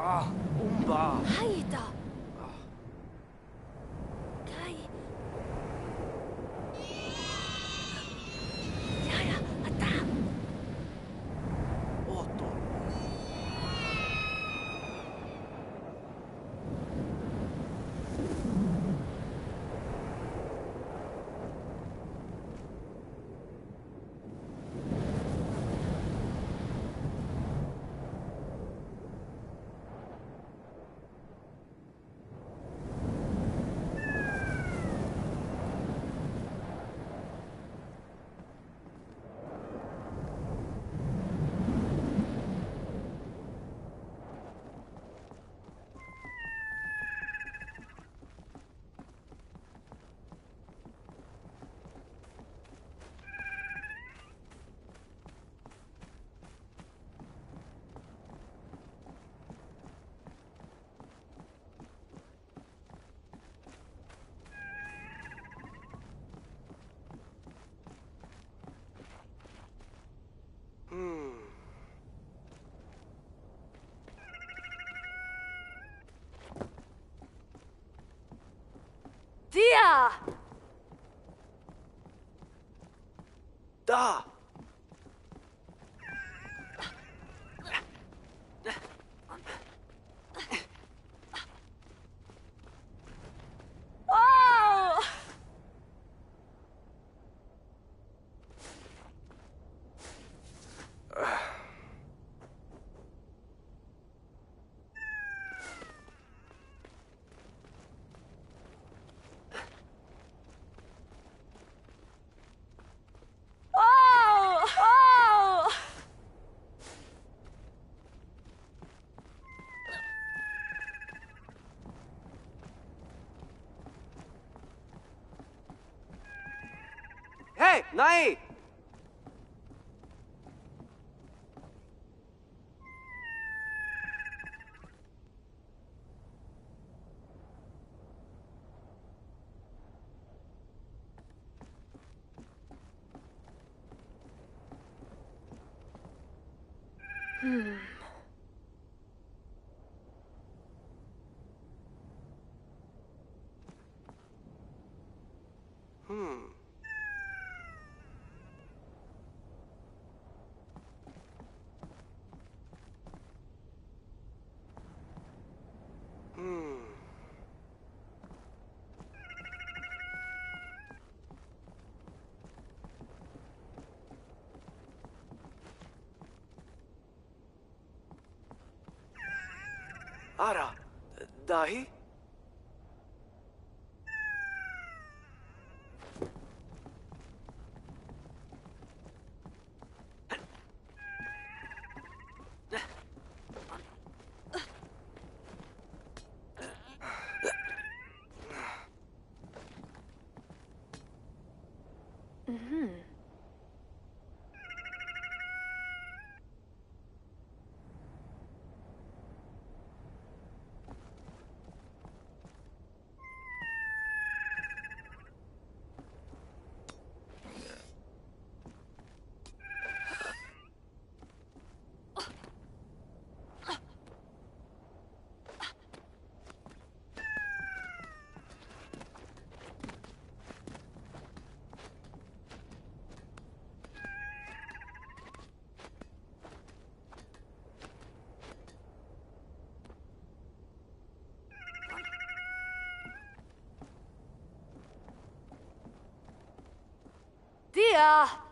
Umba. Haita. Kai. Yara, ata. Otto. Dia! Da! Oh! Oh! Oh! Hey, Nai! Ara, dahi? Dia!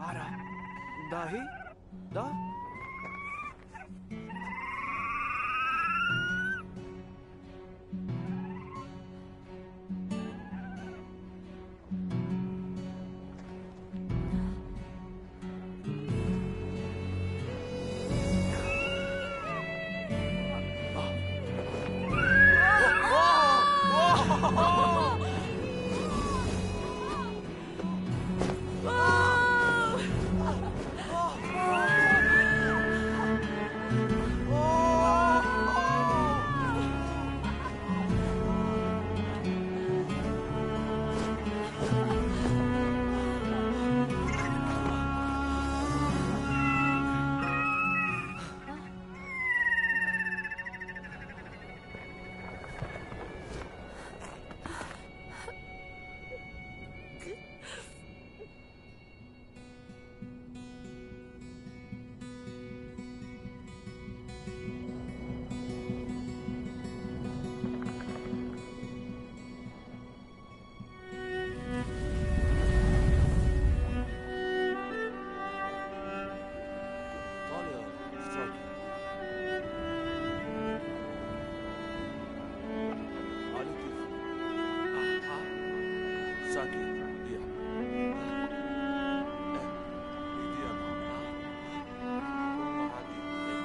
Ara. Dahi? Da? Talia, Saki. Ali kif? Saki, dia. Dia no. Umma Ali. Ali kif?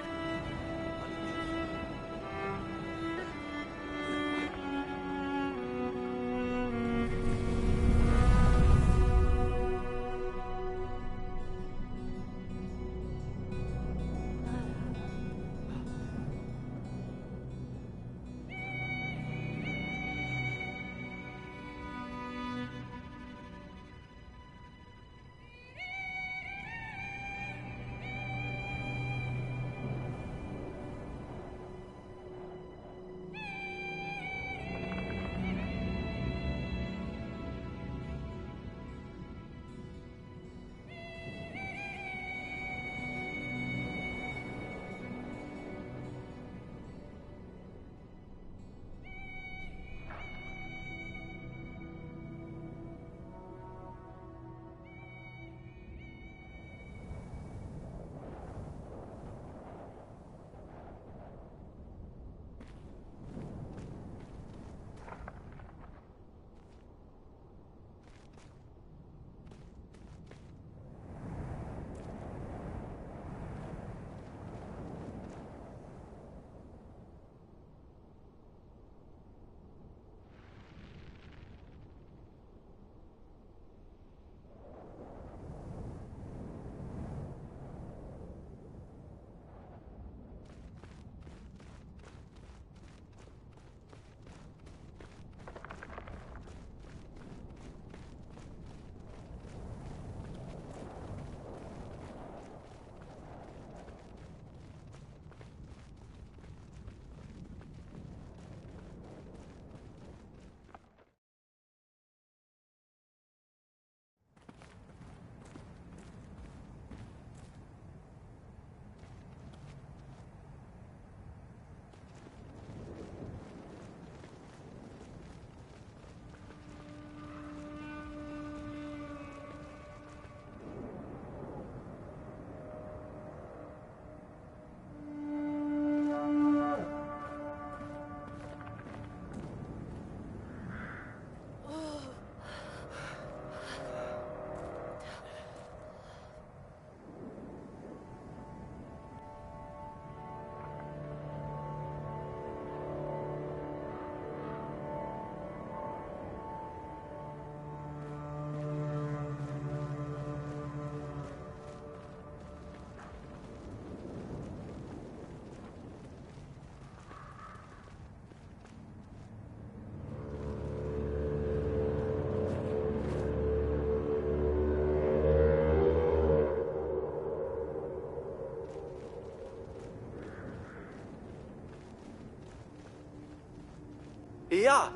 Ja.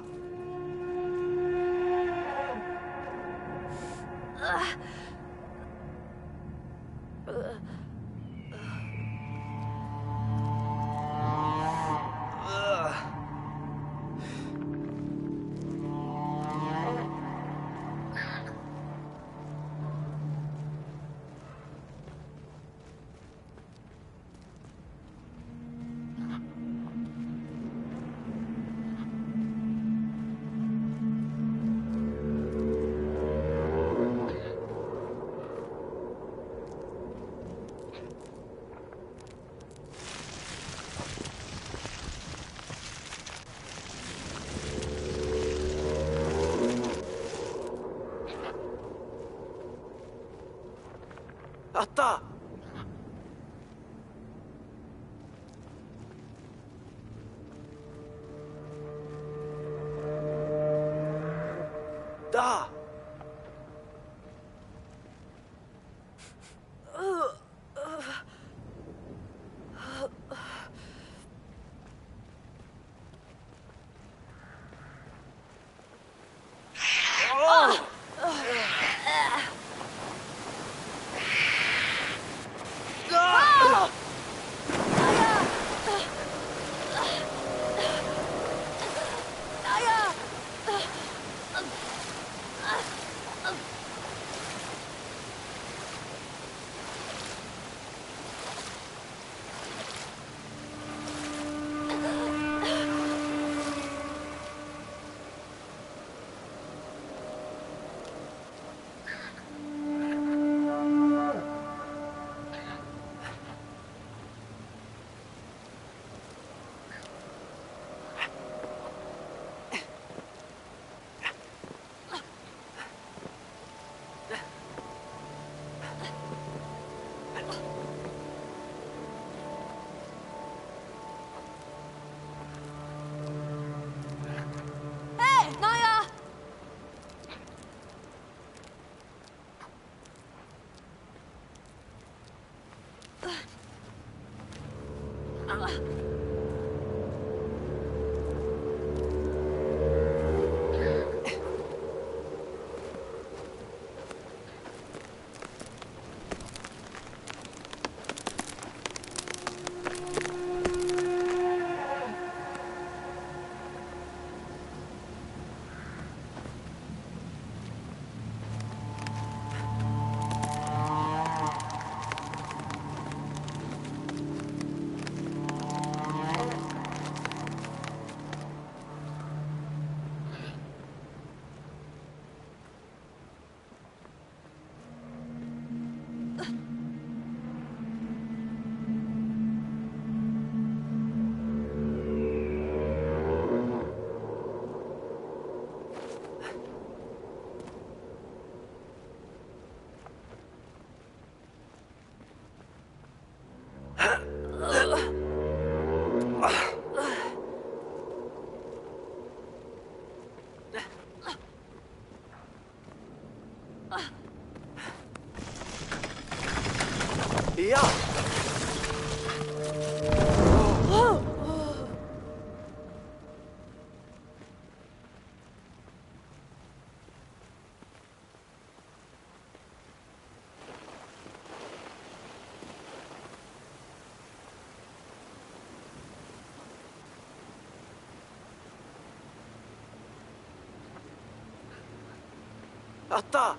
あった。だ。いや。あった。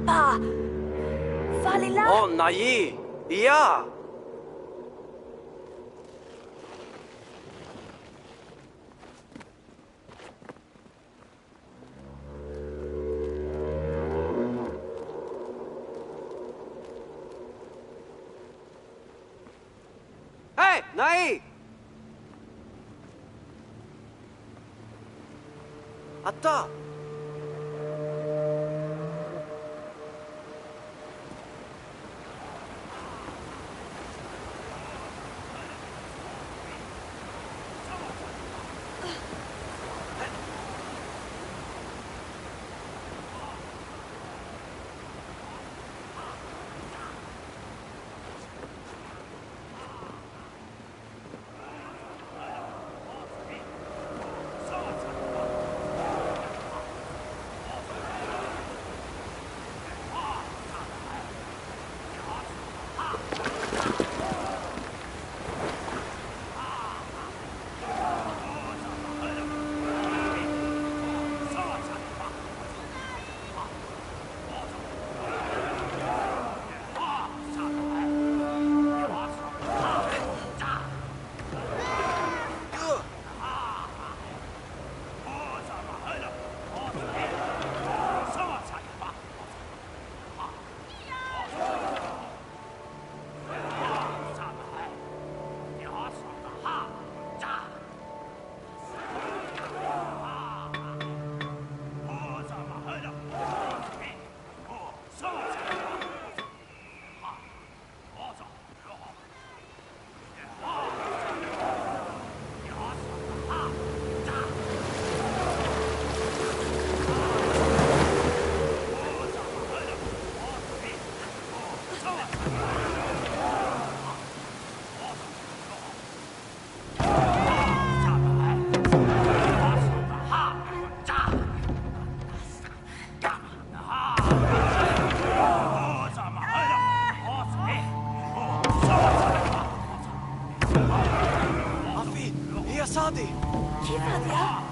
Papa! Fali là! Oh, Nayi! Ja! Hey, Nayi! Atta! Sadi! كيف هذا؟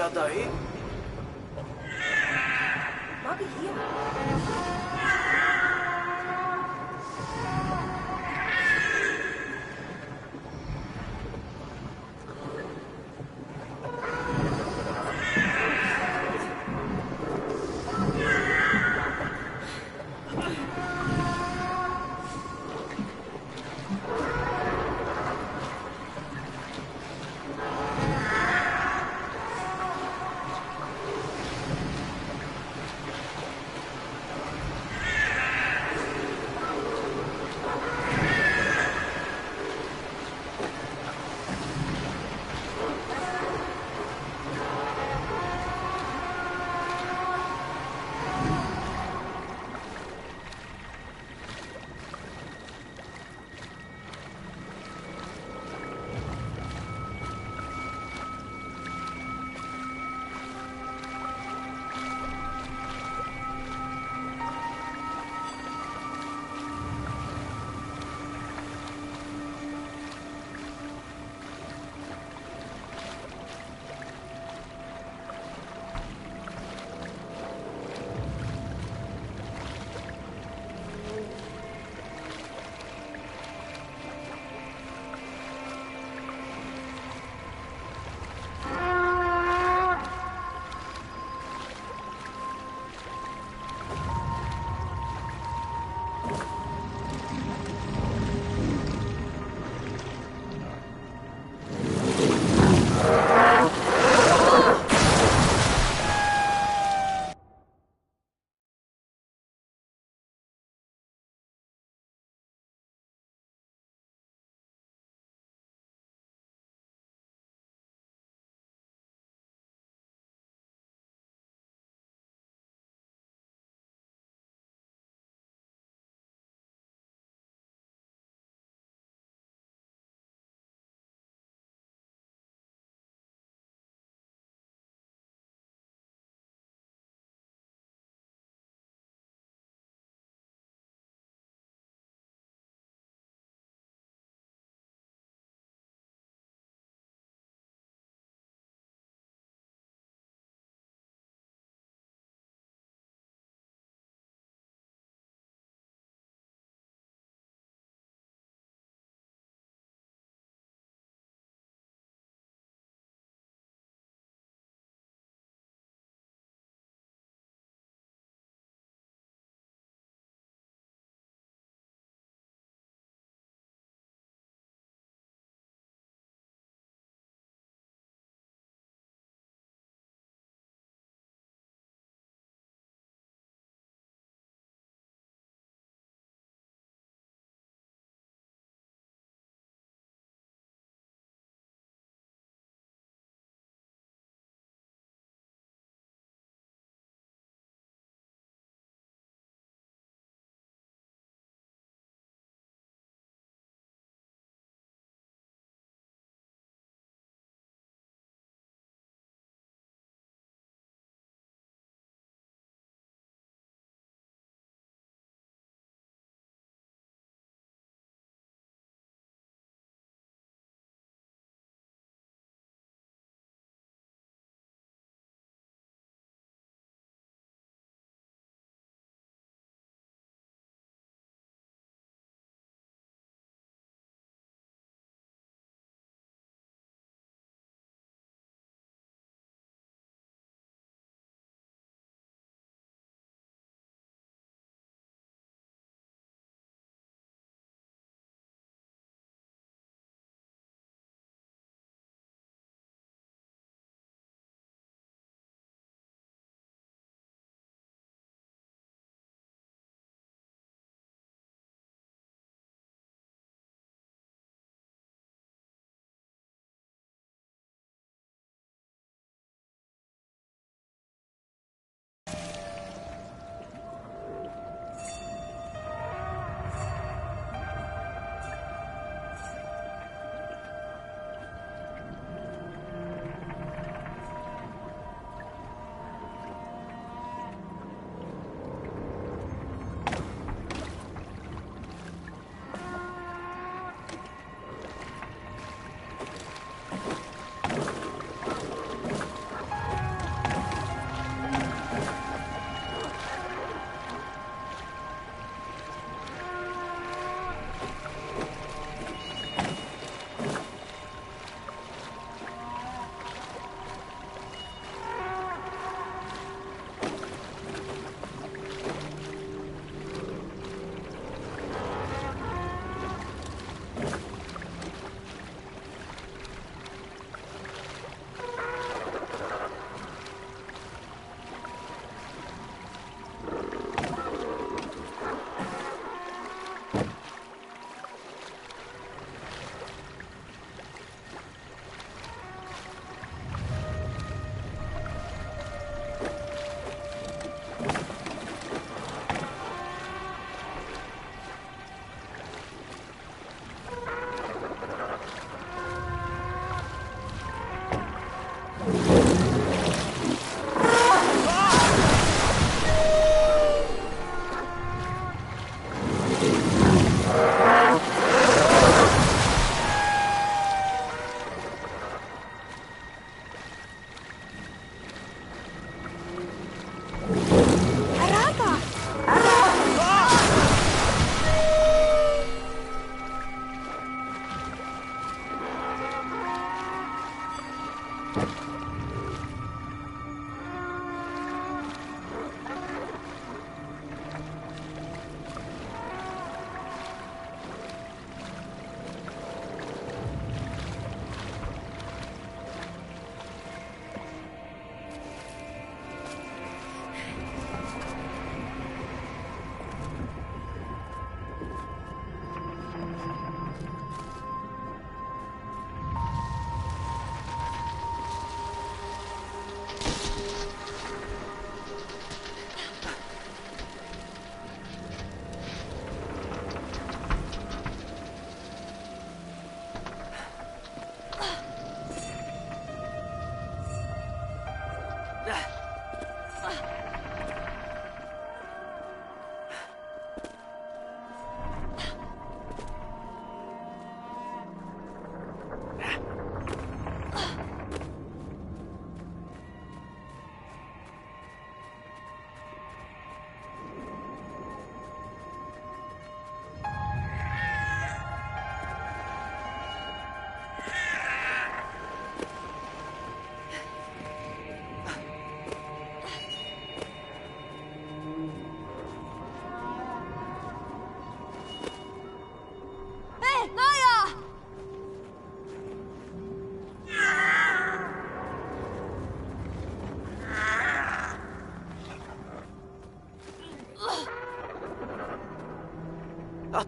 daí? Bobby hier.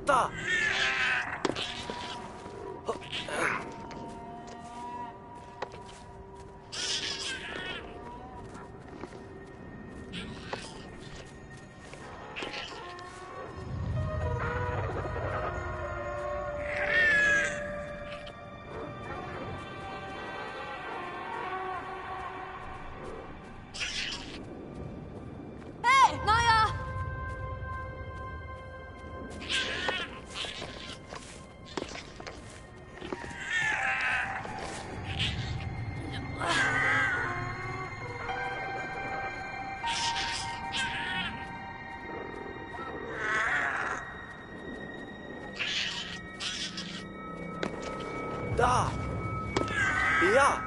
ったHei, Naja! Da! Ja!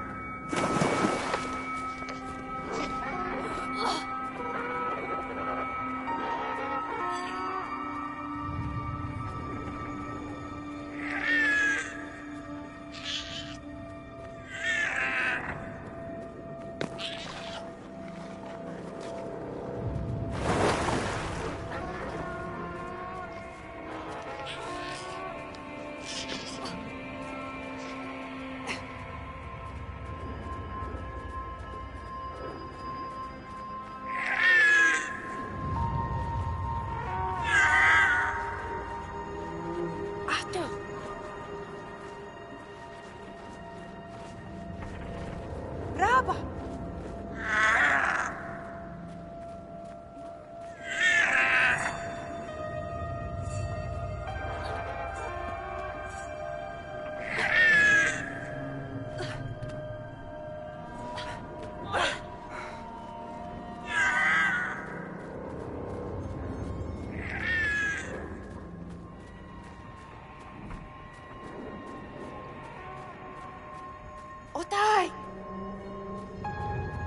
Achter! Raba! Otai!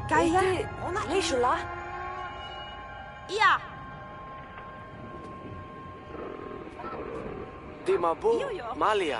Kaya? Leisula? Ja! Di mabu, Jojo. Malia.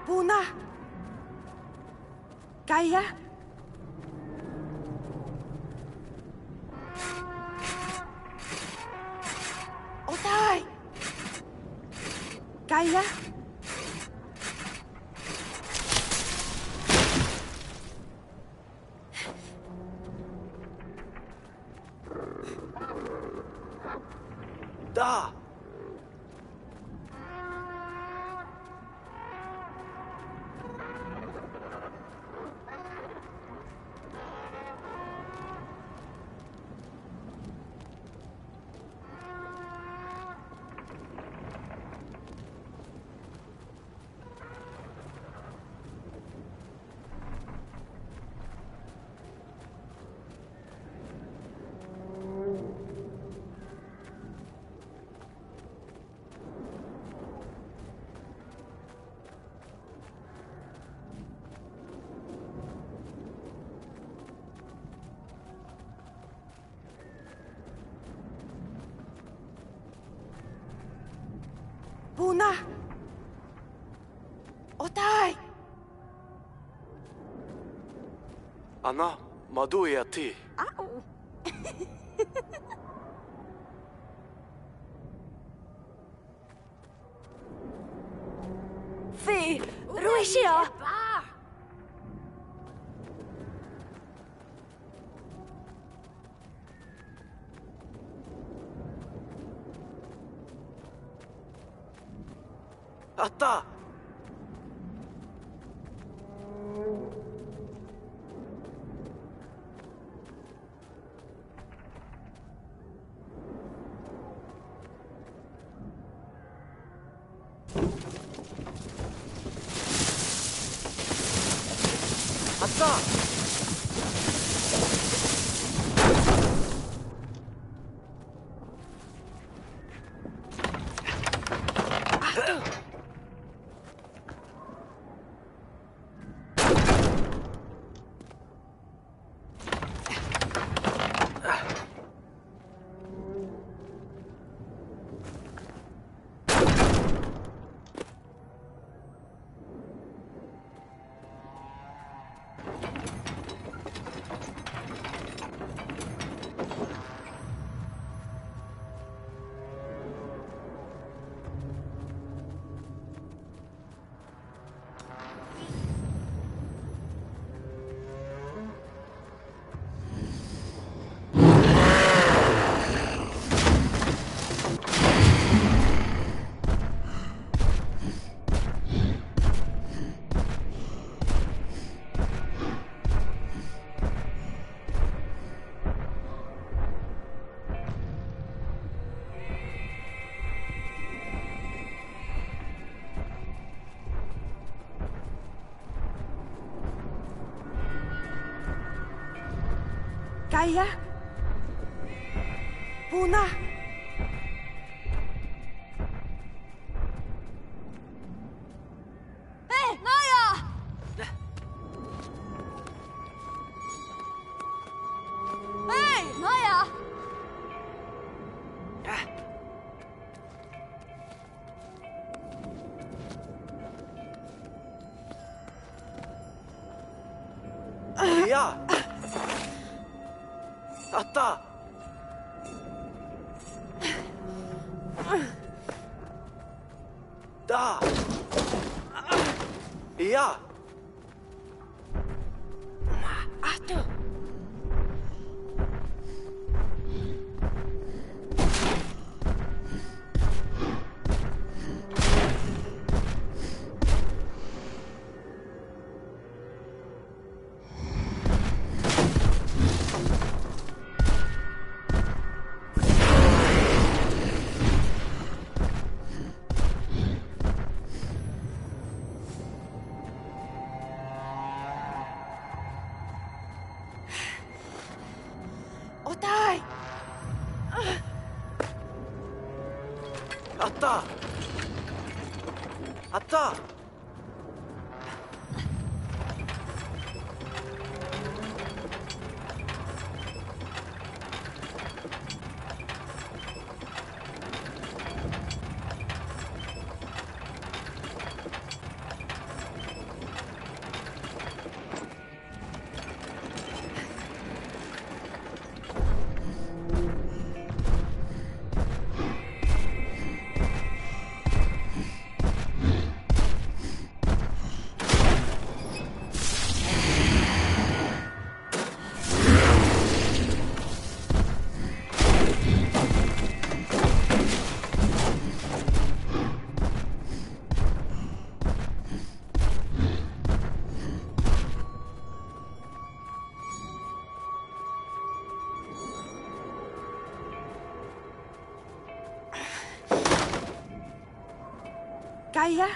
Puna! Kaya? Otai! Kaya? Da! Puna! Otai! Ana, madu ja ti. Au! Fi! Ruishia! あった。あった。Gaia? Puna? Hei, Naya! Hei, Naya!いや、あった。だ。いや。Aduh. Otai! あった。あった。Gaia?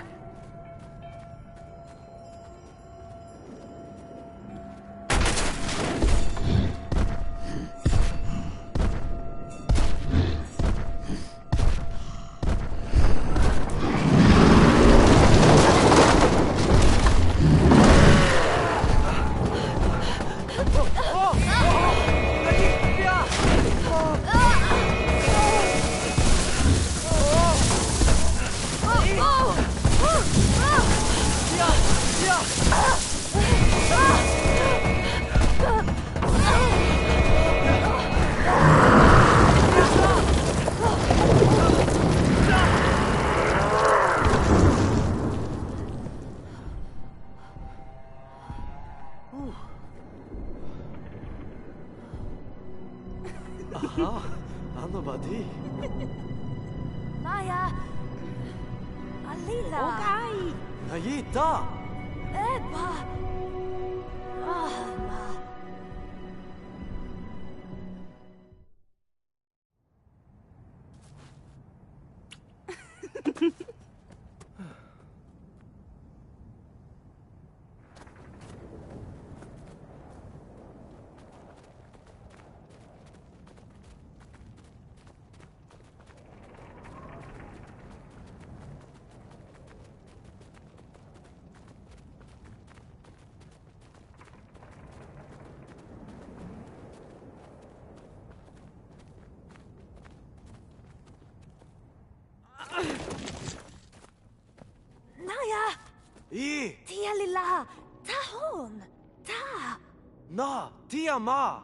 Aha, ano ba di? Naya! Alila! Nayita! Eba! Rahma! Naya! I! Tia lilla! Ta hon! Ta! Na! Tia ma!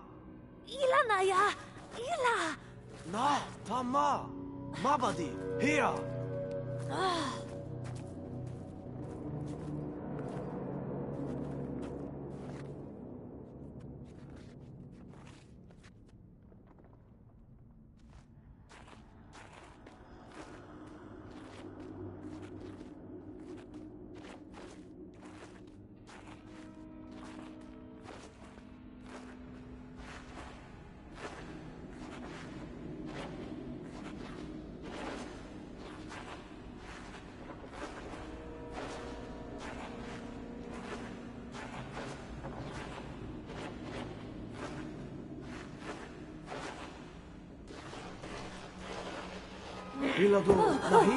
Ila Naya! Ila! Na! Ta ma! Mabadi! Here! Ilado nahi?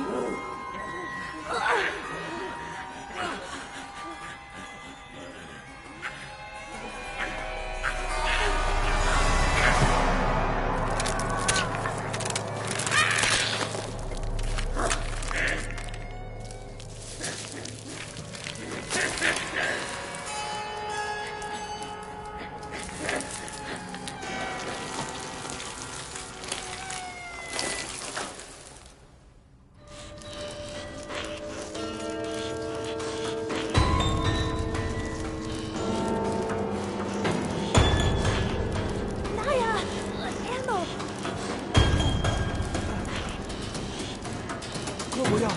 Naya! Eno! Koya!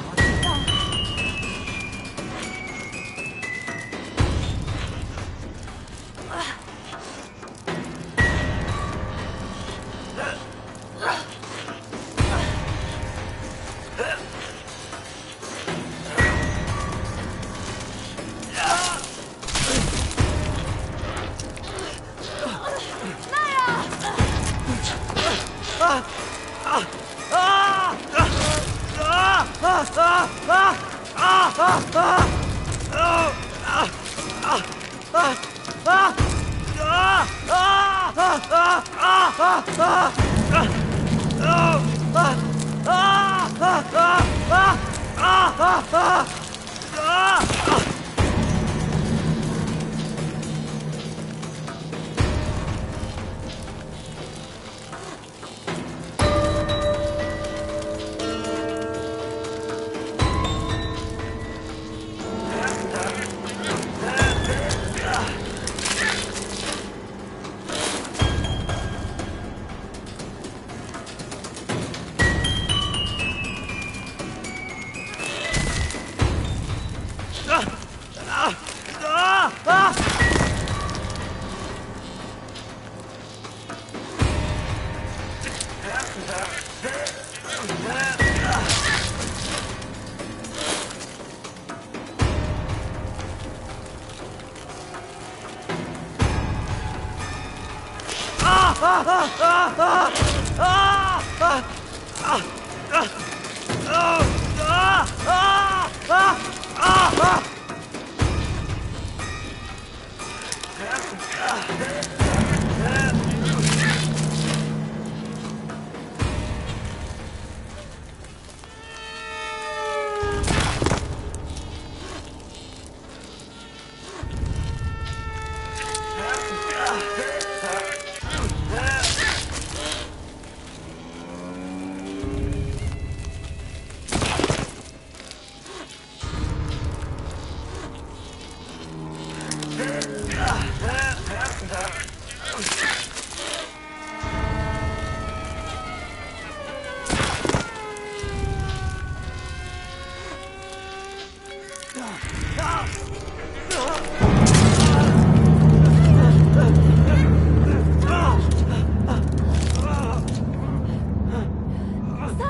サ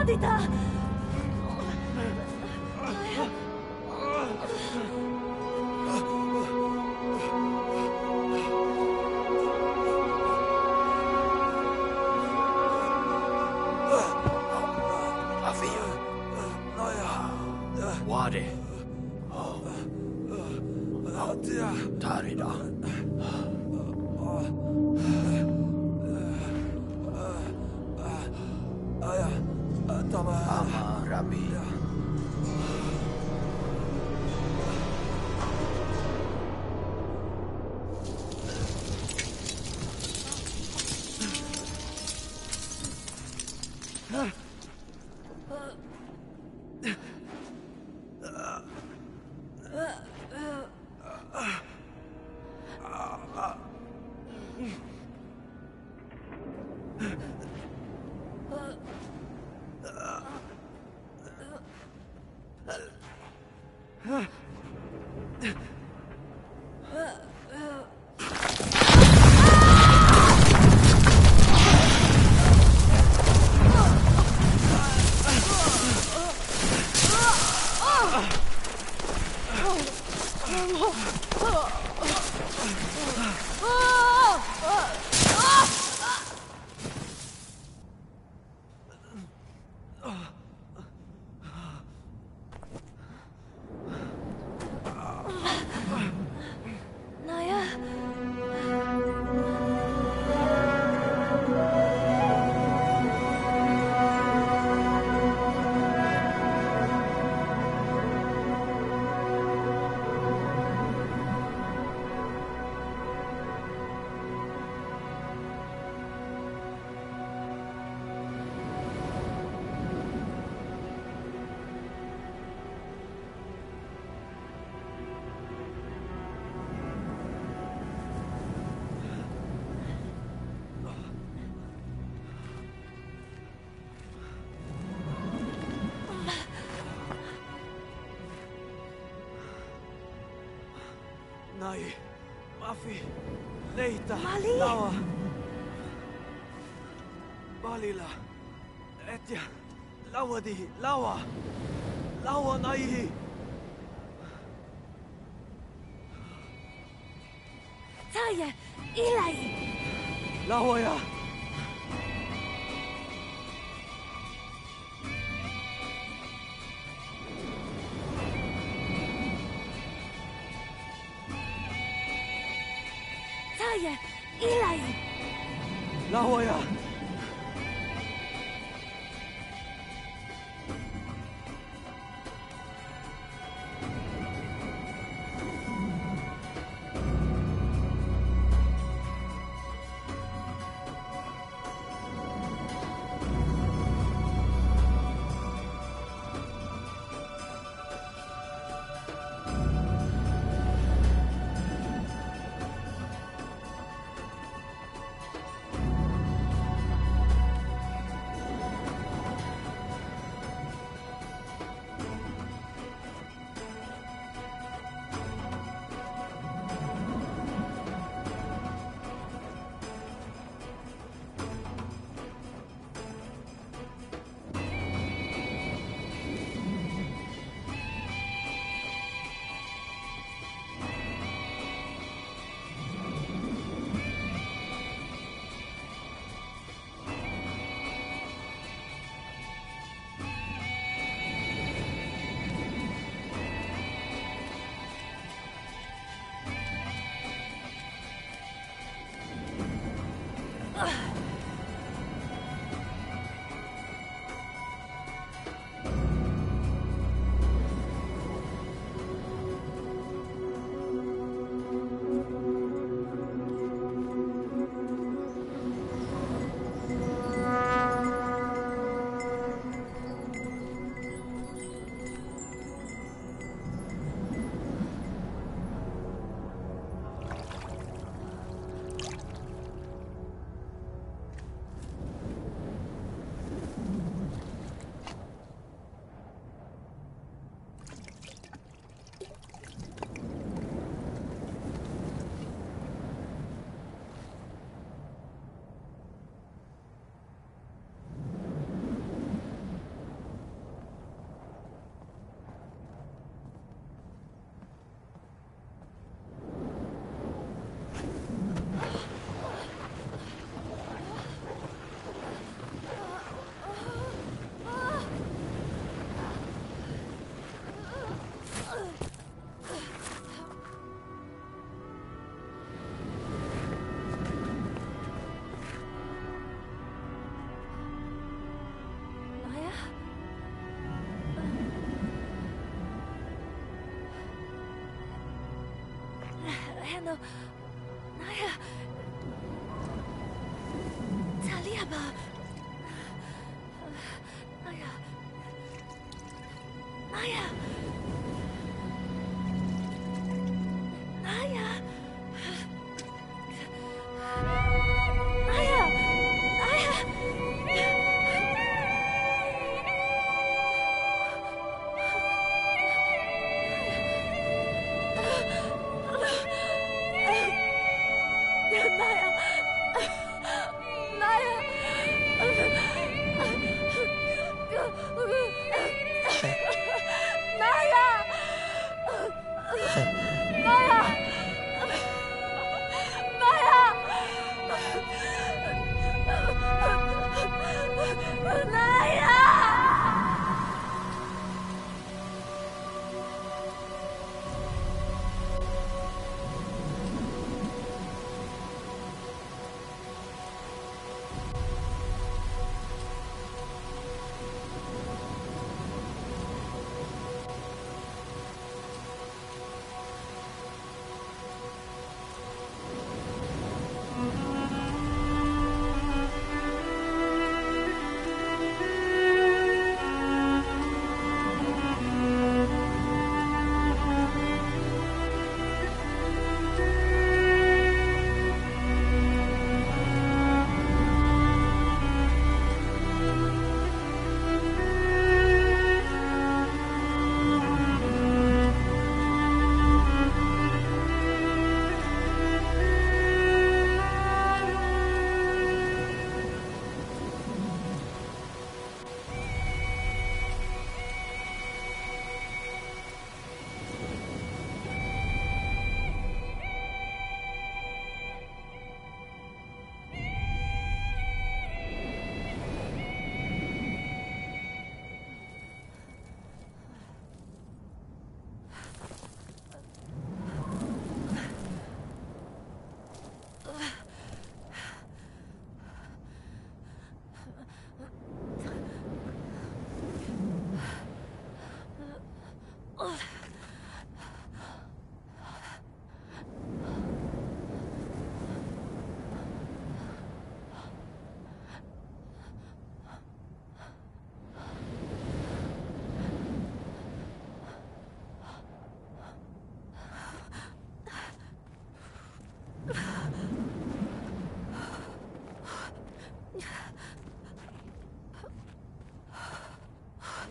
ディタ。Wadi, Tarida. Ama Rabbi. Naya. Nai, Mafi, Leita, Mali. Lawa, Balila, Etja, Lawadi, Lawa, Lawa Nai, Taya. Ilai. Lawa ya. Taya. Ilai. Lawa ya. Naya. Taliaba. Naya. Naya. Naya. Naya. Naya. Naya. Naya. Naya. Naya.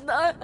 Naya.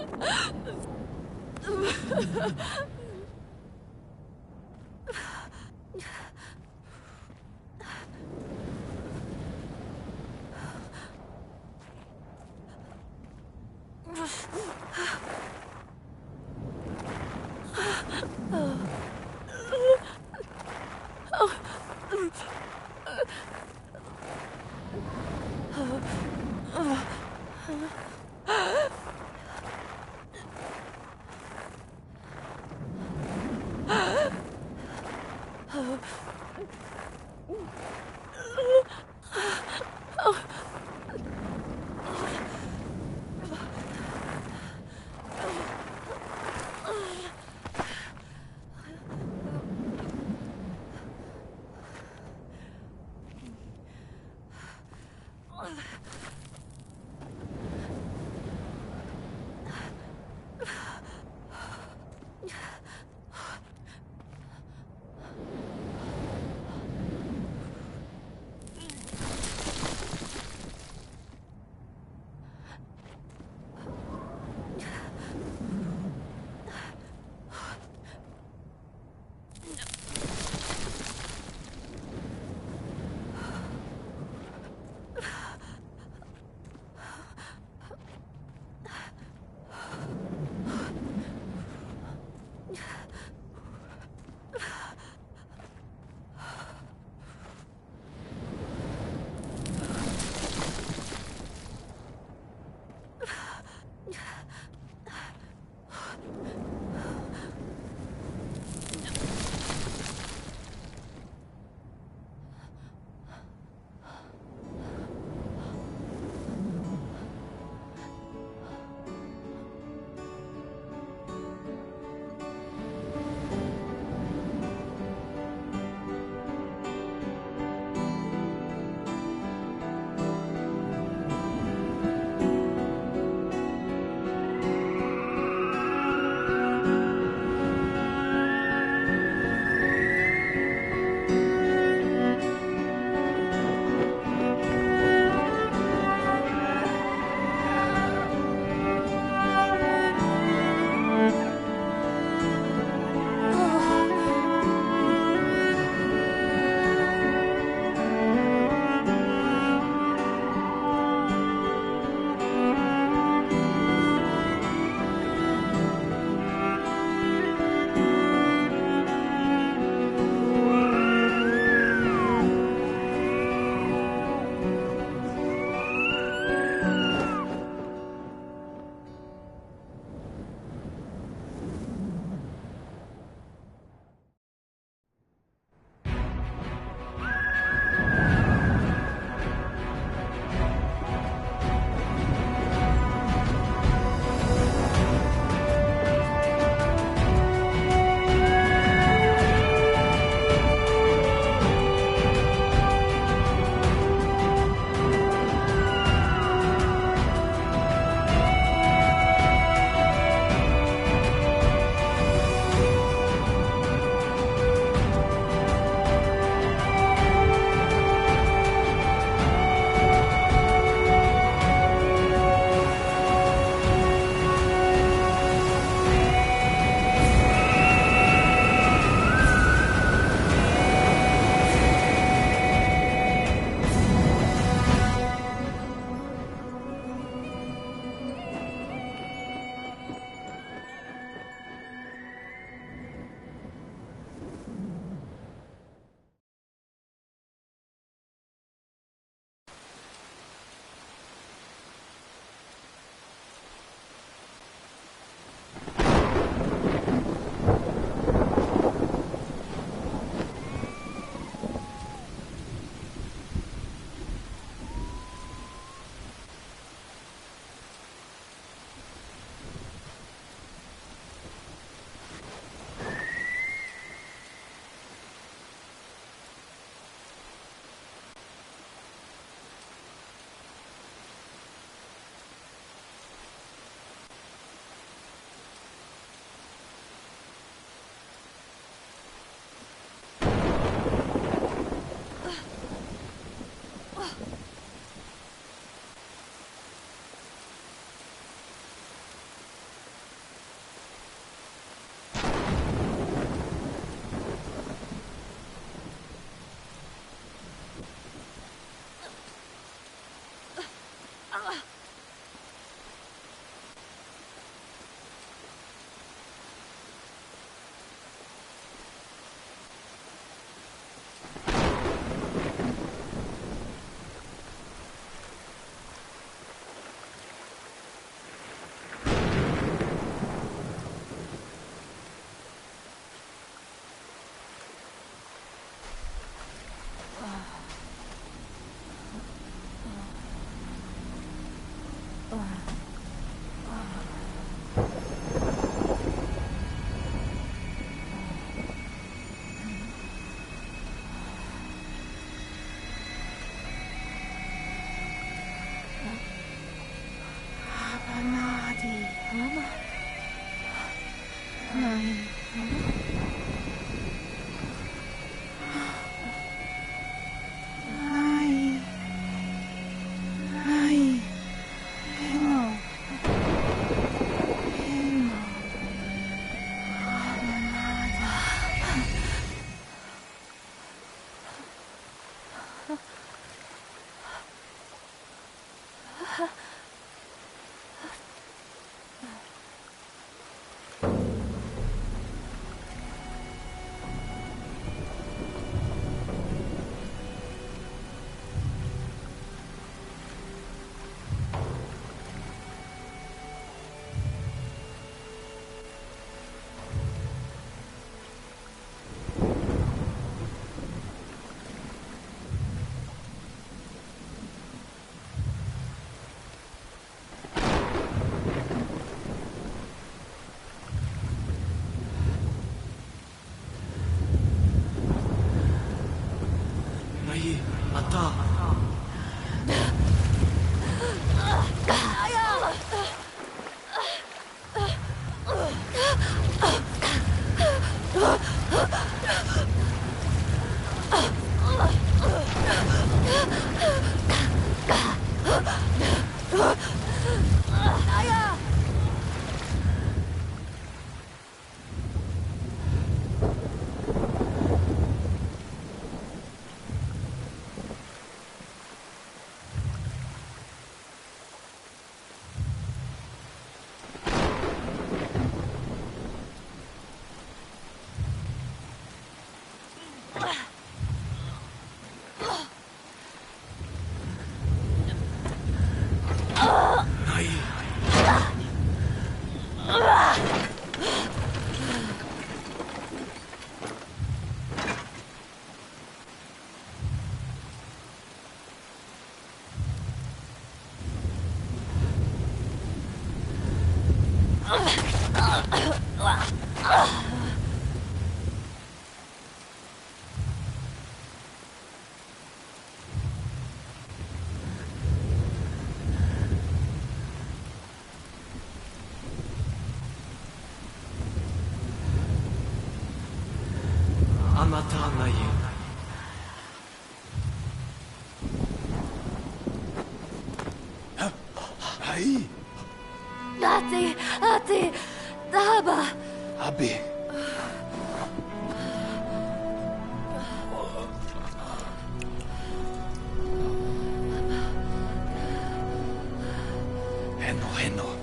Ata. Anlatanayı. Hai, Ati, Daba. Abi. Heno.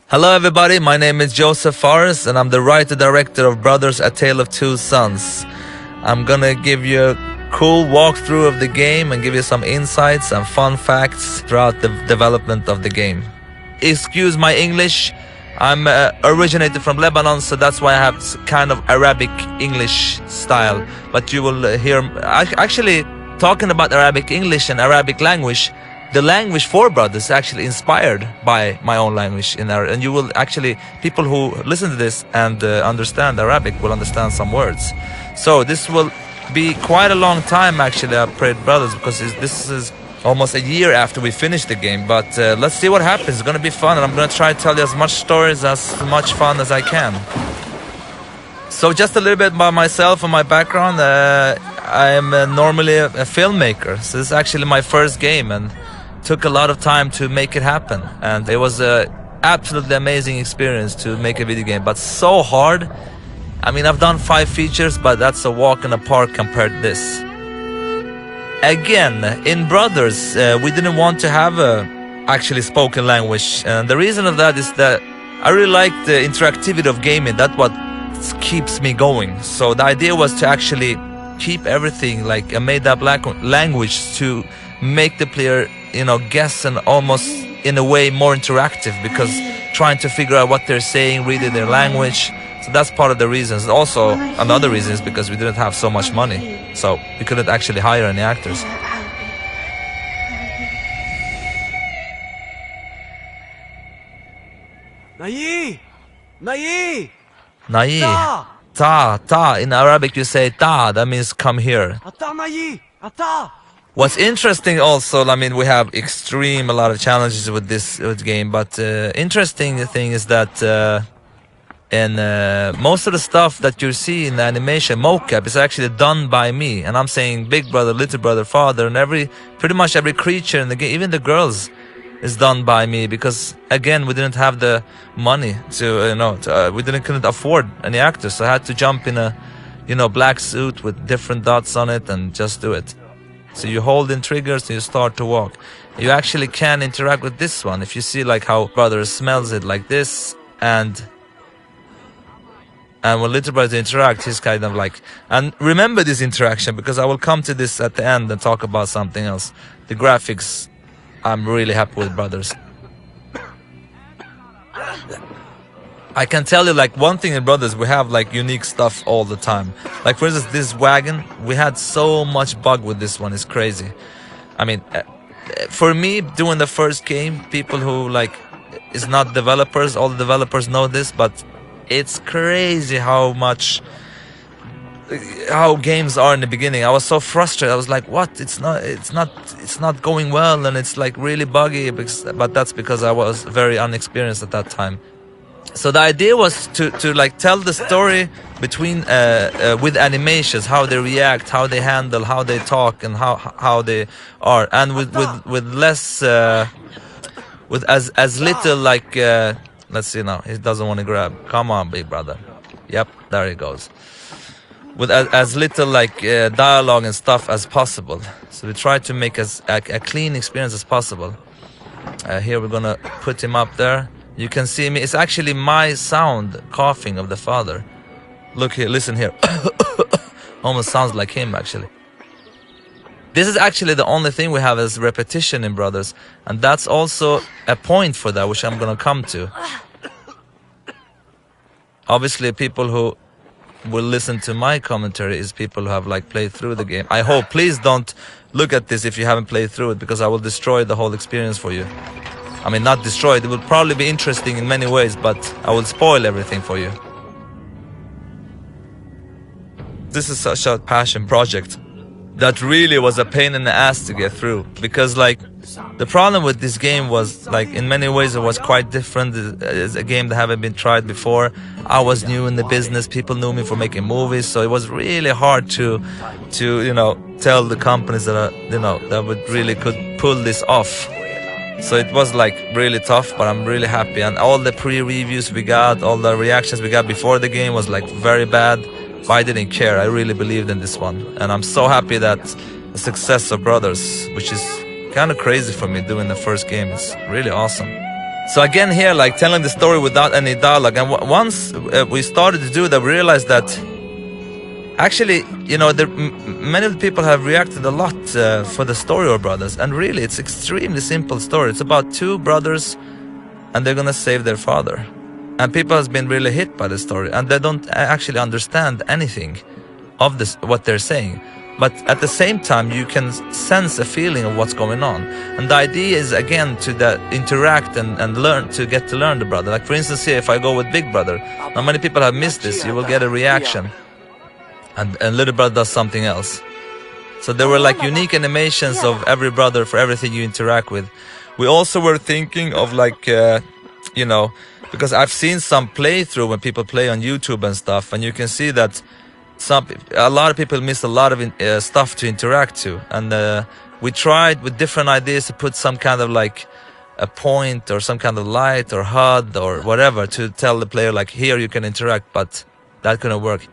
Hello everybody, my name is Joseph Fares and I'm the writer-director of Brothers: A Tale of Two Sons. I'm gonna give you a cool walkthrough of the game and give you some insights and fun facts throughout the development of the game. Excuse my English, I'm originated from Lebanon, so that's why I have kind of Arabic English style. But you will hear, actually talking about Arabic English and Arabic language, the language for Brothers is actually inspired by my own language in Arabic, and you will actually, people who listen to this and understand Arabic will understand some words. So this will be quite a long time actually, I played Brothers, because this is almost a year after we finished the game. But let's see what happens. It's gonna be fun, and I'm gonna try to tell you as much stories, as much fun as I can. So just a little bit about myself and my background. I'm normally a filmmaker, so this is actually my first game, and took a lot of time to make it happen, and it was a absolutely amazing experience to make a video game, but so hard. I mean, I've done 5 features, but that's a walk in the park compared to this. Again, in Brothers, we didn't want to have a actually spoken language, and the reason of that is that I really like the interactivity of gaming. That's what keeps me going. So the idea was to actually keep everything like a made-up language to make the player, guess, and almost in a way more interactive, because trying to figure out what they're saying, reading their language. So that's part of the reasons. Also, another reason is because we didn't have so much money, so we couldn't actually hire any actors. Nayi! Nayi! Nayi. Ta! Ta. In Arabic you say ta, that means come here. Ata Nayi! Ata! What's interesting also, I mean, we have a lot of challenges with this game, but interesting thing is that most of the stuff that you see in the animation, mocap, is actually done by me. And I'm saying big brother, little brother, father, and pretty much every creature in the game, even the girls, is done by me, because again, we didn't have the money to, we couldn't afford any actors, so I had to jump in a, black suit with different dots on it and just do it. So you hold in triggers and you start to walk. You actually can interact with this one. If you see like how brother smells it like this, and when little brother interact, he's kind of like, and remember this interaction, because I will come to this at the end and talk about something else. The graphics, I'm really happy with Brothers. I can tell you like one thing in Brothers, we have like unique stuff all the time. Like for instance, this wagon, we had so much bug with this one, it's crazy. I mean, for me, doing the first game, people who like, is not developers, all the developers know this, but it's crazy how games are in the beginning. I was so frustrated. I was like, what? It's not going well, and it's like really buggy, but that's because I was very inexperienced at that time. So the idea was to like tell the story between with animations, how they react, how they handle, how they talk, and how they are, and with less with as little like let's see now, he doesn't want to grab. Come on, big brother. Yep, there he goes. With as little like dialogue and stuff as possible. So we try to make as a clean experience as possible. Here we're gonna put him up there. You can see me. It's actually my sound coughing of the father. Look here, listen here. Almost sounds like him actually. This is actually the only thing we have as repetition in Brothers, and that's also a point for that, which I'm gonna come to. Obviously, people who will listen to my commentary is people who have like played through the game. I hope. Please don't look at this if you haven't played through it, because I will destroy the whole experience for you. I mean, not destroy it. It will probably be interesting in many ways, but I will spoil everything for you. This is such a passion project that really was a pain in the ass to get through, because like the problem with this game was like in many ways it was quite different. It's a game that haven't been tried before. I was new in the business. People knew me for making movies, so it was really hard to tell the companies that that would really could pull this off. So it was like really tough, but I'm really happy. And all the pre-reviews we got, all the reactions we got before the game was like very bad. But I didn't care. I really believed in this one. And I'm so happy that the success of Brothers, which is kind of crazy for me doing the first game, is really awesome. So again here, like telling the story without any dialogue. And once we started to do that, we realized that actually, you know, many of the people have reacted a lot for the story of Brothers. And really, it's extremely simple story. It's about two brothers and they're gonna save their father. And people has been really hit by the story, and they don't actually understand anything of this, what they're saying. But at the same time, you can sense a feeling of what's going on. And the idea is again to interact and learn, to get to learn the brother. Like for instance here, if I go with Big Brother, now many people have missed this, you will get a reaction. And Little Brother does something else. So there were like unique animations of every brother for everything you interact with. We also were thinking of like, you know, because I've seen some playthrough when people play on YouTube and stuff, and you can see that a lot of people miss a lot of stuff to interact to. And we tried with different ideas to put some kind of like a point or some kind of light or HUD or whatever to tell the player like, here you can interact, but that couldn't work.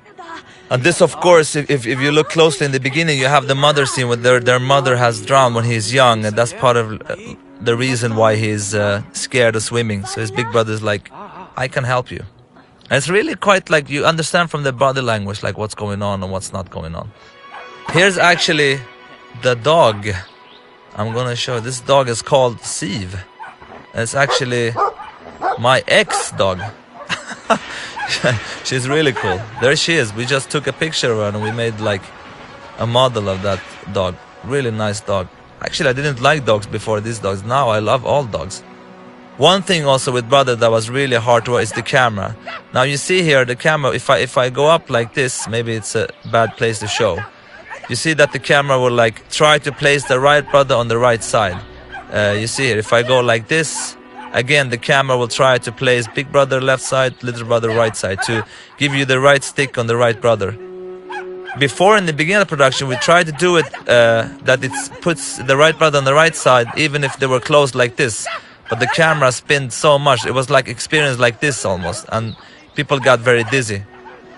And this, of course, if you look closely in the beginning, you have the mother scene where their mother has drowned when he's young, and that's part of the reason why he's scared of swimming. So his big brother's like, I can help you. And it's really quite like you understand from the body language like what's going on and what's not going on. Here's actually the dog. I'm gonna show you. This dog is called Siv. And it's actually my ex-dog. She's really cool. There she is. We just took a picture of her and we made like a model of that dog. Really nice dog. Actually, I didn't like dogs before these dogs. Now I love all dogs. One thing also with Brother that was really hard to work is the camera. Now you see here the camera, if I go up like this, maybe it's a bad place to show. You see that the camera will like try to place the right brother on the right side. You see here, if I go like this, again the camera will try to place Big Brother left side, Little Brother right side, to give you the right stick on the right brother. Before, in the beginning of production, we tried to do it that it puts the right brother on the right side even if they were close like this. But the camera spinned so much, it was like experience like this almost, and people got very dizzy.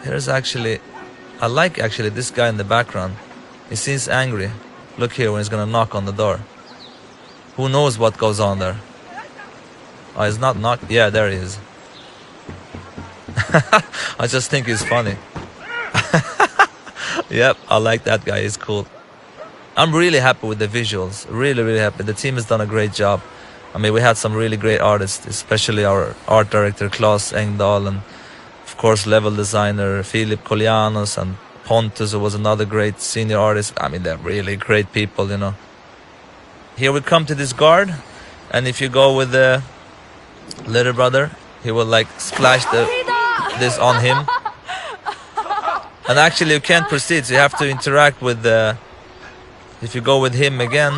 Here's actually, I like actually this guy in the background. He seems angry. Look here when he's gonna knock on the door. Who knows what goes on there? Oh, he's not knocked. Yeah, there he is. I just think he's funny. Yep, I like that guy. He's cool. I'm really happy with the visuals. Really, really happy. The team has done a great job. I mean, we had some really great artists, especially our art director Claes Engdahl, and of course level designer Filip Kolianos, and Pontus, who was another great senior artist. I mean, they're really great people, you know. Here we come to this guard, and if you go with the Little Brother, he will like splash this on him. And actually you can't proceed, so you have to interact with the... If you go with him again,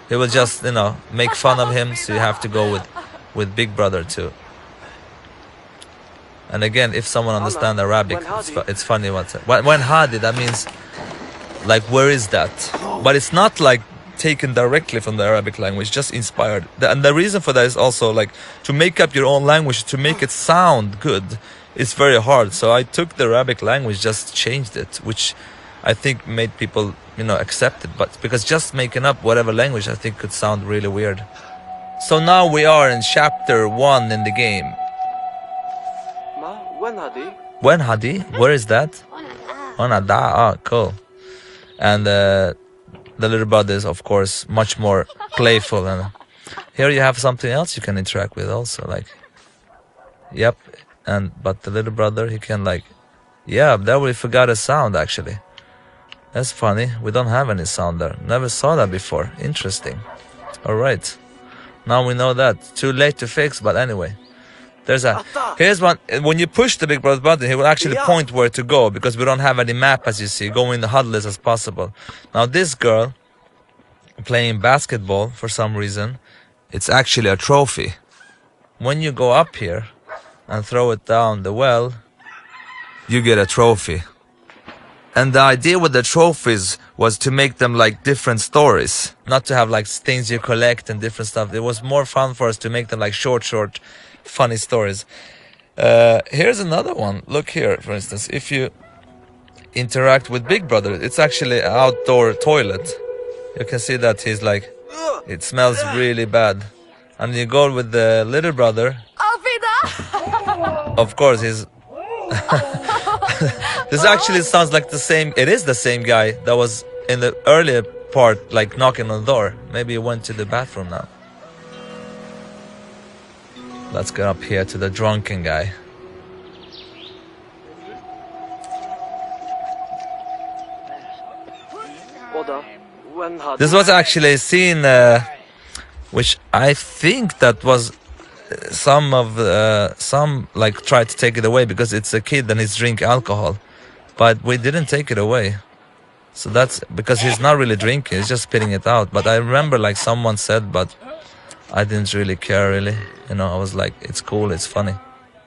he will just, you know, make fun of him, so you have to go with Big Brother too. And again, if someone understands Arabic, it's funny what's it. When Hadi, that means like, where is that? But it's not like taken directly from the Arabic language, just inspired. And the reason for that is also like to make up your own language, to make it sound good. It's very hard. So I took the Arabic language, just changed it, which I think made people, you know, accept it. But because just making up whatever language, I think could sound really weird. So now we are in chapter 1 in the game. When Hadi? Where is that? Onada. Ah, cool. And the Little Brother is, of course, much more playful. And here you have something else you can interact with also. Like, yep. But the Little Brother, he can like, yeah, there we forgot a sound actually. That's funny. We don't have any sound there. Never saw that before. Interesting. All right. Now we know that. Too late to fix, but anyway. There's a... Here's one. When you push the Big Brother button, he will actually point where to go, because we don't have any map, as you see. Go in the HUD list as possible. Now this girl playing basketball for some reason, it's actually a trophy. When you go up here and throw it down the well, you get a trophy. And the idea with the trophies was to make them like different stories, not to have like things you collect and different stuff. It was more fun for us to make them like short, funny stories. Here's another one. Look here, for instance, if you interact with Big Brother, it's actually an outdoor toilet. You can see that he's like, it smells really bad. and you go with the little brother. Auf Wiedersehen! Of course, he's. This actually sounds like the same. It is the same guy that was in the earlier part, like knocking on the door. Maybe he went to the bathroom now. Let's get up here to the drunken guy. This was actually a scene which I think that was some like tried to take it away because it's a kid and he's drink alcohol, but we didn't take it away. So that's because he's not really drinking, he's just spitting it out. But I remember like someone said, but I didn't really care really. You know, I was like, it's cool, it's funny.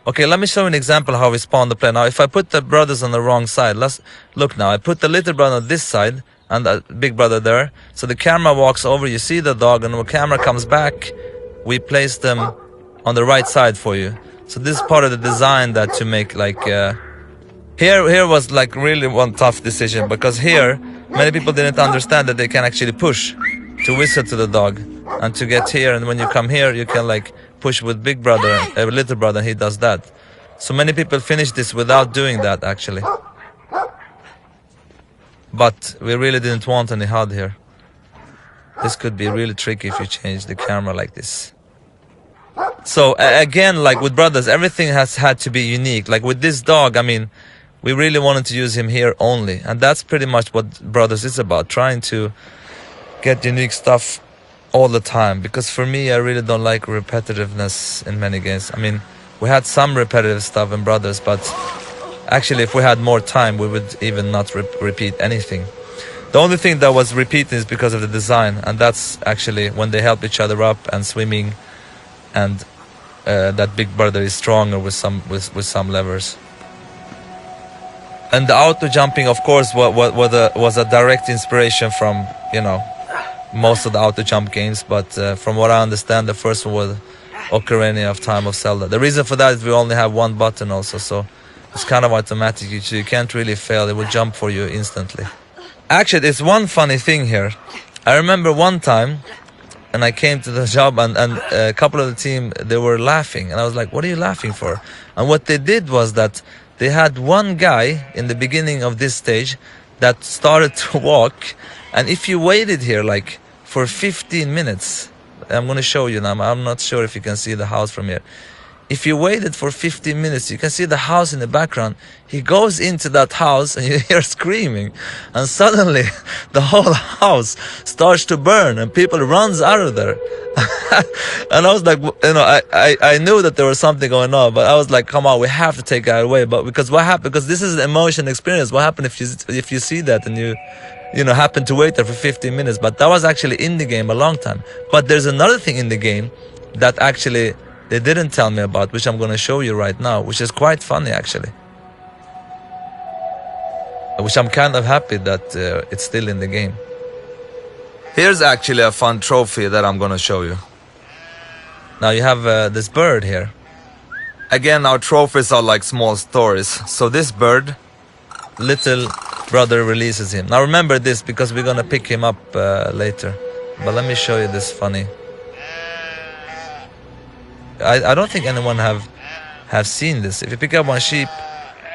Okay, let me show you an example how we spawn the play. Now, if I put the brothers on the wrong side, let's look now. I put the little brother on this side and the big brother there. So the camera walks over, you see the dog, and when the camera comes back, we place them on the right side for you. So this is part of the design that to make like here was like really one tough decision, because here many people didn't understand that they can actually push to whistle to the dog and to get here, and when you come here you can like push with big brother, little brother, he does that. So many people finish this without doing that actually. But we really didn't want any HUD here. This could be really tricky if you change the camera like this. So again, like with brothers, everything has had to be unique. Like with this dog, I mean, we really wanted to use him here only. And that's pretty much what brothers is about, trying to get unique stuff all the time. Because for me, I really don't like repetitiveness in many games. I mean, we had some repetitive stuff in brothers, but actually if we had more time, we would even not repeat anything. The only thing that was repeating is because of the design, and that's actually when they help each other up and swimming, and that big brother is stronger with some levers. And the auto jumping, of course, was a direct inspiration from, you know, most of the auto jump games. But from what I understand, the first one was Ocarina of Time of Zelda. The reason for that is we only have one button also, so it's kind of automatic. You can't really fail. It will jump for you instantly. Actually, there's one funny thing here. I remember one time, and I came to the job, and a couple of the team, they were laughing. And I was like, what are you laughing for? And what they did was that they had one guy in the beginning of this stage that started to walk. And if you waited here like for 15 minutes, I'm going to show you now. I'm not sure if you can see the house from here. If you waited for 15 minutes, you can see the house in the background. He goes into that house and you hear screaming. And suddenly the whole house starts to burn and people runs out of there. And I was like, you know, I knew that there was something going on, but I was like, come on, we have to take that away. But because what happened, because this is an emotion experience. What happened if you see that and you know, happen to wait there for 15 minutes? But that was actually in the game a long time. But there's another thing in the game that actually they didn't tell me about, which I'm going to show you right now, which is quite funny actually. Which I'm kind of happy that it's still in the game. Here's actually a fun trophy that I'm going to show you. Now you have this bird here. Again, our trophies are like small stories. So this bird, little brother releases him. Now remember this because we're going to pick him up later. But let me show you this funny. I don't think anyone have seen this. If you pick up one sheep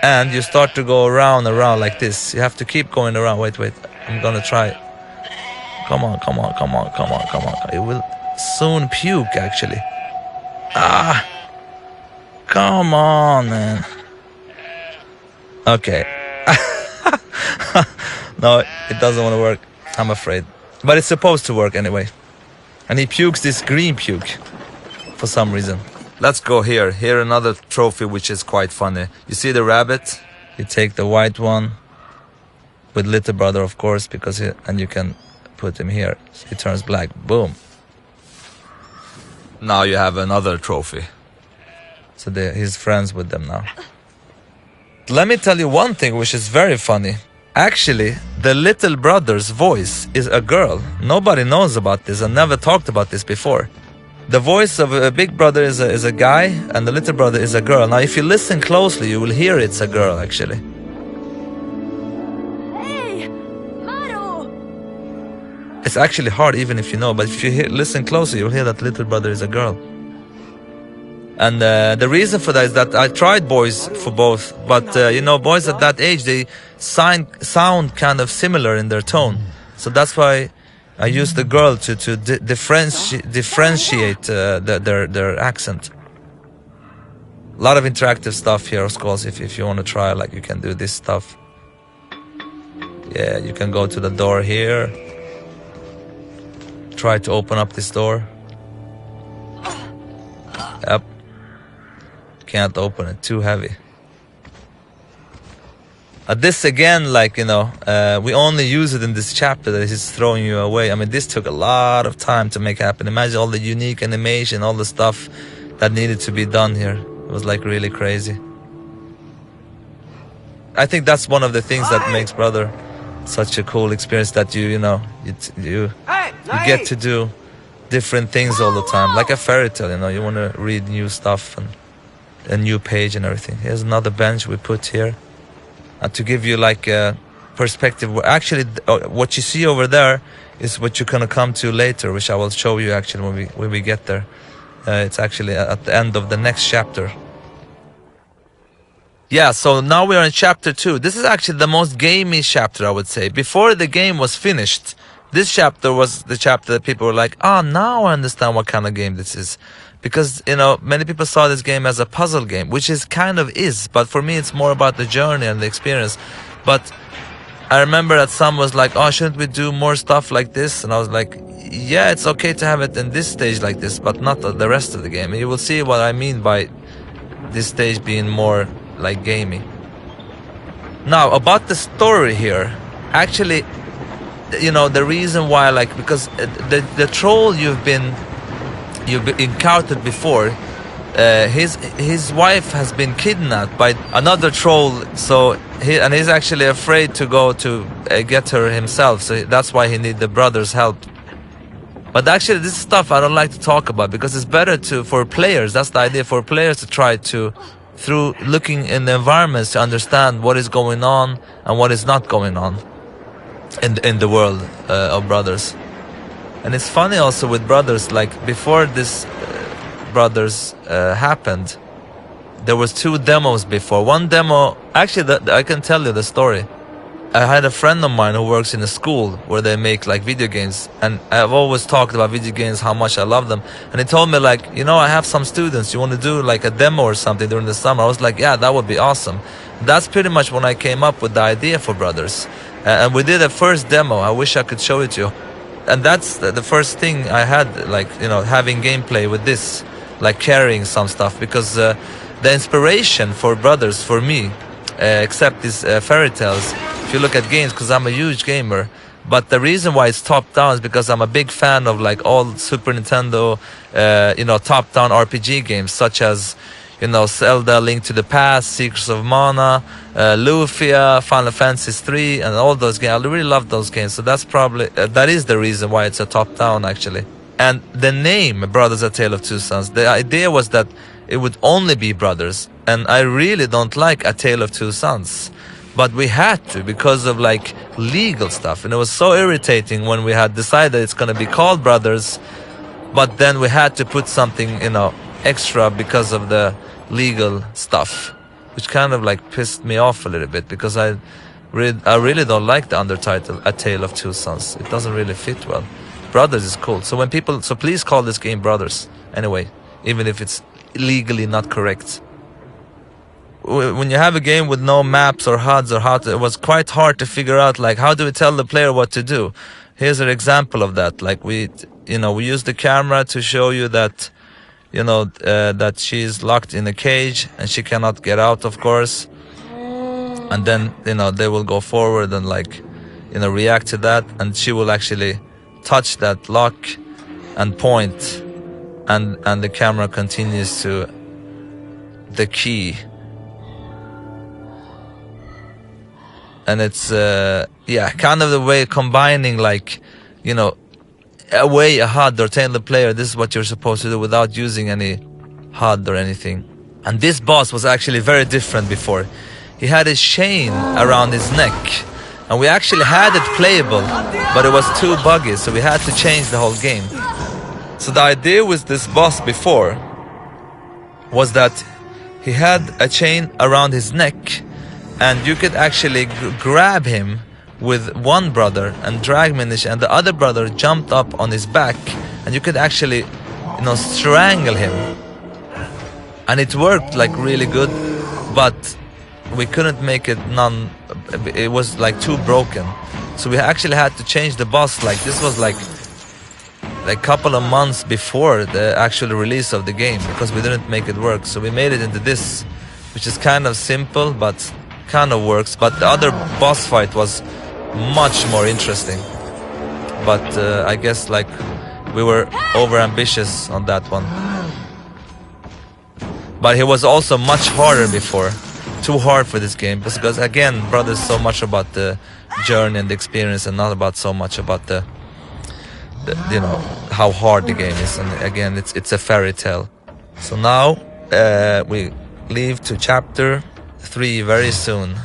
and you start to go around like this, you have to keep going around. Wait, I'm gonna try. Come on. It will soon puke actually. Come on, man. Okay. No, it doesn't want to work, I'm afraid. But it's supposed to work anyway. And he pukes this green puke for some reason. Let's go here. Here another trophy which is quite funny. You see the rabbit? You take the white one with little brother, of course, because and you can put him here. So he turns black. Boom. Now you have another trophy. So he's friends with them now. Let me tell you one thing which is very funny. Actually, the little brother's voice is a girl. Nobody knows about this. I never talked about this before. The voice of a big brother is a guy, and the little brother is a girl. Now, if you listen closely, you will hear it's a girl, actually. Hey, Maru! It's actually hard even if you know, but if you listen closely, you'll hear that little brother is a girl. And the reason for that is that I tried boys for both, but you know, boys at that age, they sound kind of similar in their tone. So that's why I used the girl to differentiate their accent. A lot of interactive stuff here, of course. If you want to try, like, you can do this stuff. Yeah, you can go to the door here. Try to open up this door. Yep. Can't open it, too heavy. This again, like, you know, we only use it in this chapter that is throwing you away. I mean, this took a lot of time to make happen. Imagine all the unique animation, all the stuff that needed to be done here. It was like really crazy. I think that's one of the things that makes Brother such a cool experience, that you get to do different things all the time, like a fairy tale. You know, you want to read new stuff and a new page and everything. Here's another bench we put here, and to give you like a perspective. Actually, what you see over there is what you're gonna come to later, which I will show you actually when we get there. It's actually at the end of the next chapter. Yeah, so now we are in chapter 2. This is actually the most gamey chapter, I would say. Before the game was finished, this chapter was the chapter that people were like, oh, now I understand what kind of game this is. Because, you know, many people saw this game as a puzzle game, which is kind of is, but for me it's more about the journey and the experience. But I remember that some was like, oh, shouldn't we do more stuff like this? And I was like, yeah, it's okay to have it in this stage like this, but not the rest of the game. And you will see what I mean by this stage being more like gamey. Now, about the story here, actually, you know, the reason why, like, because the troll you've encountered before, his wife has been kidnapped by another troll, so he's actually afraid to go to get her himself, so that's why he needs the brother's help. But actually, this stuff I don't like to talk about, because it's better for players. That's the idea, for players to try to, through looking in the environments, to understand what is going on and what is not going on in the world of Brothers. And it's funny also with Brothers, like before this Brothers happened, there was 2 demos before. One demo, actually, I can tell you the story. I had a friend of mine who works in a school where they make like video games, and I've always talked about video games, how much I love them. And he told me, like, you know, I have some students, you want to do like a demo or something during the summer? I was like, yeah, that would be awesome. That's pretty much when I came up with the idea for Brothers. And we did a first demo. I wish I could show it to you. And that's the first thing I had, like, you know, having gameplay with this, like carrying some stuff, because the inspiration for Brothers, for me, except these fairy tales, if you look at games, because I'm a huge gamer, but the reason why it's top down is because I'm a big fan of like all Super Nintendo, you know, top down RPG games, such as, you know, Zelda, Link to the Past, Secrets of Mana, Lufia, Final Fantasy 3, and all those games. I really love those games, so that's probably that is the reason why it's a top down actually. And the name Brothers: A Tale of Two Sons, the idea was that it would only be Brothers, and I really don't like A Tale of Two Sons, but we had to because of like legal stuff, and it was so irritating when we had decided it's going to be called Brothers, but then we had to put something, you know, extra because of the legal stuff, which kind of like pissed me off a little bit, because I really don't like the undertitle A Tale of Two Sons. It doesn't really fit well. Brothers is cool. So please call this game Brothers anyway, even if it's legally not correct. When you have a game with no maps or HUDs or it was quite hard to figure out, like, how do we tell the player what to do? Here's an example of that. Like we use the camera to show you that, you know, that she's locked in a cage and she cannot get out, of course. And then, you know, they will go forward and, like, you know, react to that, and she will actually touch that lock and point, and the camera continues to the key. And it's yeah, kind of the way combining, like, you know, a HUD or telling the player this is what you're supposed to do without using any HUD or anything. And this boss was actually very different before. He had a chain around his neck, And we actually had it playable, but it was too buggy, so we had to change the whole game. So the idea with this boss before was that he had a chain around his neck, and you could actually grab him with one brother and drag him in the and the other brother jumped up on his back, and you could actually, strangle him. And it worked like really good, but we couldn't make it it was like too broken. So we actually had to change the boss. Like this was like a couple of months before the actual release of the game, because we didn't make it work. So we made it into this, which is kind of simple but kind of works. But the other boss fight was much more interesting. But I guess like we were over ambitious on that one. But it was also much harder before. Too hard for this game, because again, Brothers so much about the journey and the experience, and not about so much about the how hard the game is. And again, it's a fairy tale. So now we leave to chapter 3 very soon,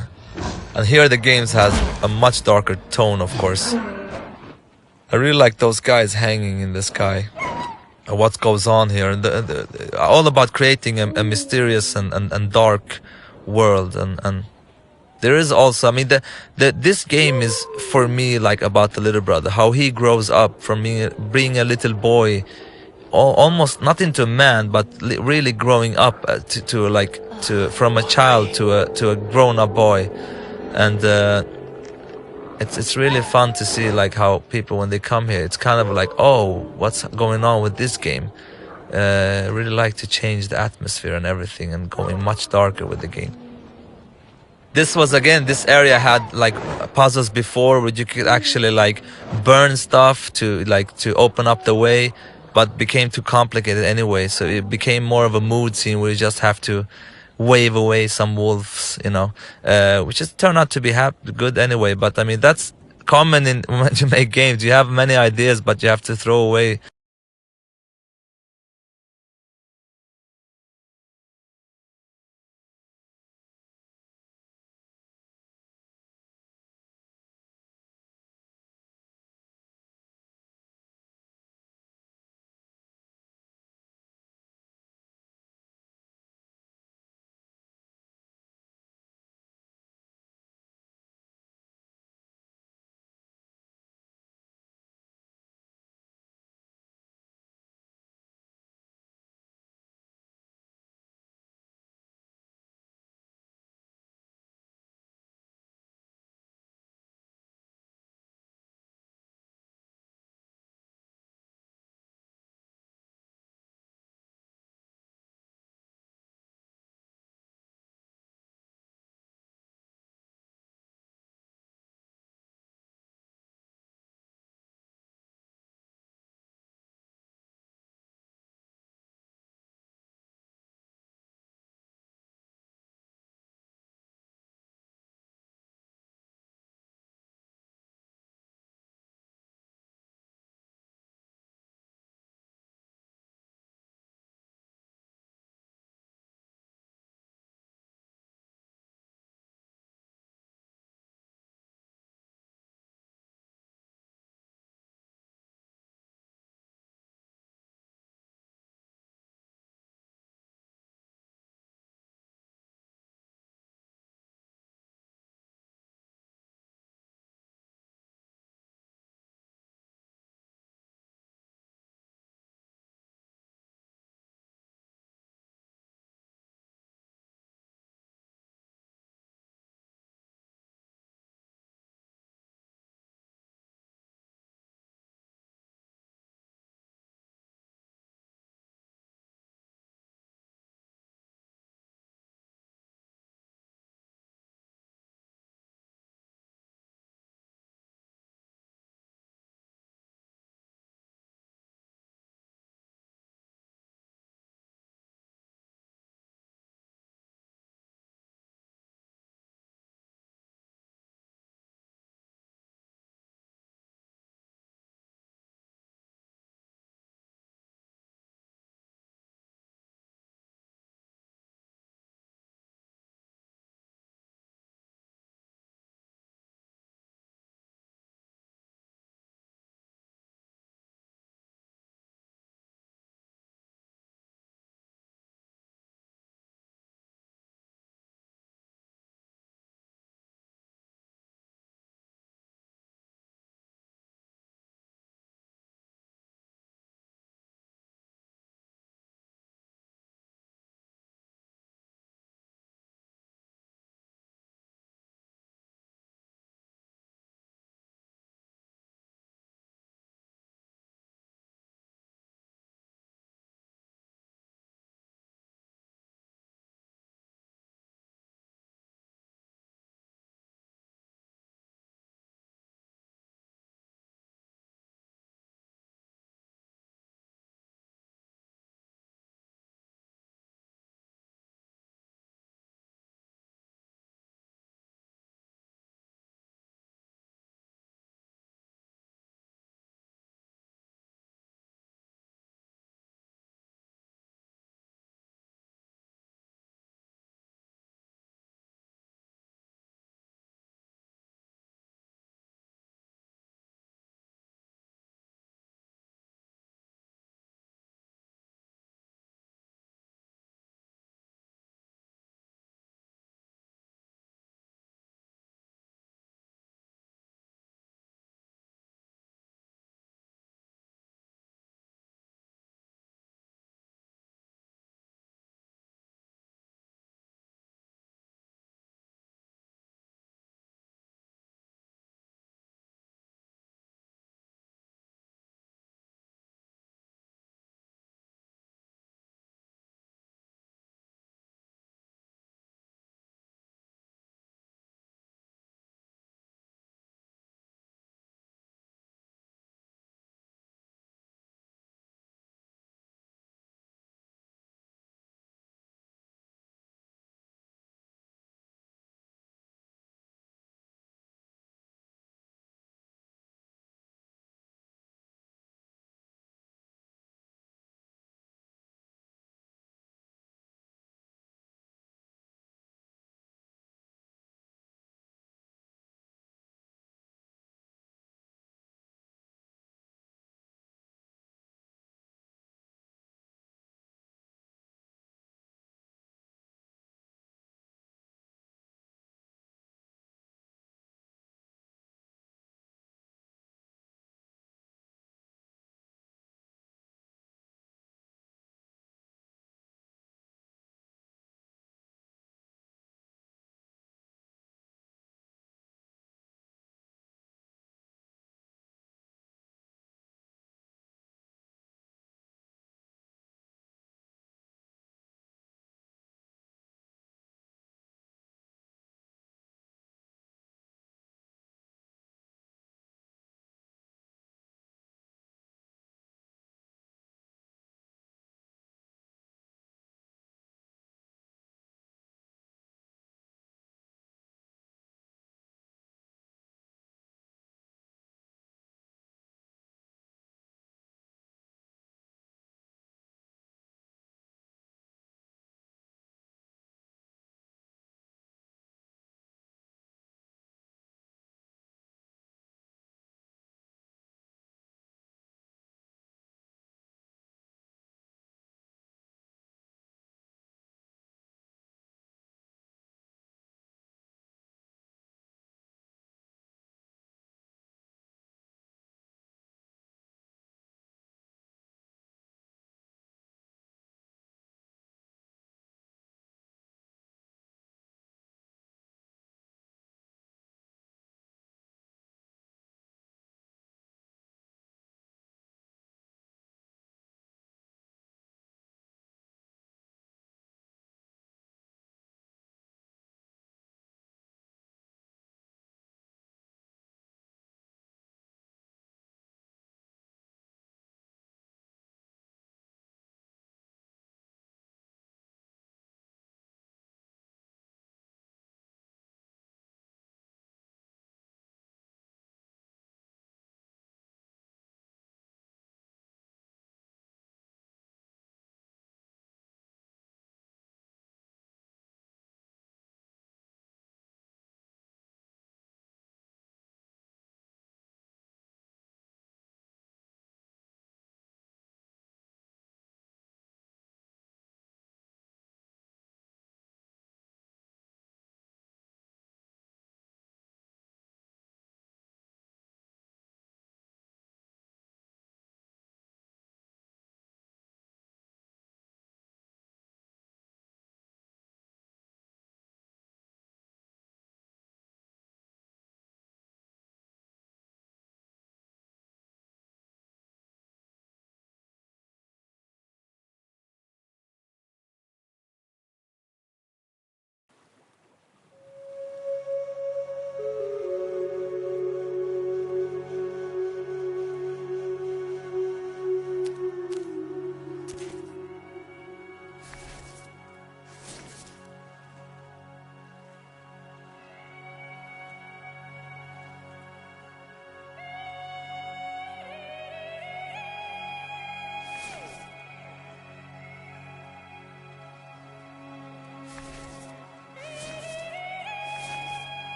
and here the games has a much darker tone, of course. I really like those guys hanging in the sky. What goes on here, all about creating a mysterious and dark world, and there is also, I mean, this game is for me like about the little brother, how he grows up from being a little boy, almost not into a man, but really growing up from a child to a grown-up boy. And it's really fun to see like how people, when they come here, it's kind of like, oh, what's going on with this game? Really like to change the atmosphere and everything, and going much darker with the game. This was, again, this area had like puzzles before where you could actually like burn stuff to open up the way, but became too complicated anyway. So it became more of a mood scene where you just have to wave away some wolves, which just turned out to be good anyway. But I mean, that's common when you make games. You have many ideas, but you have to throw away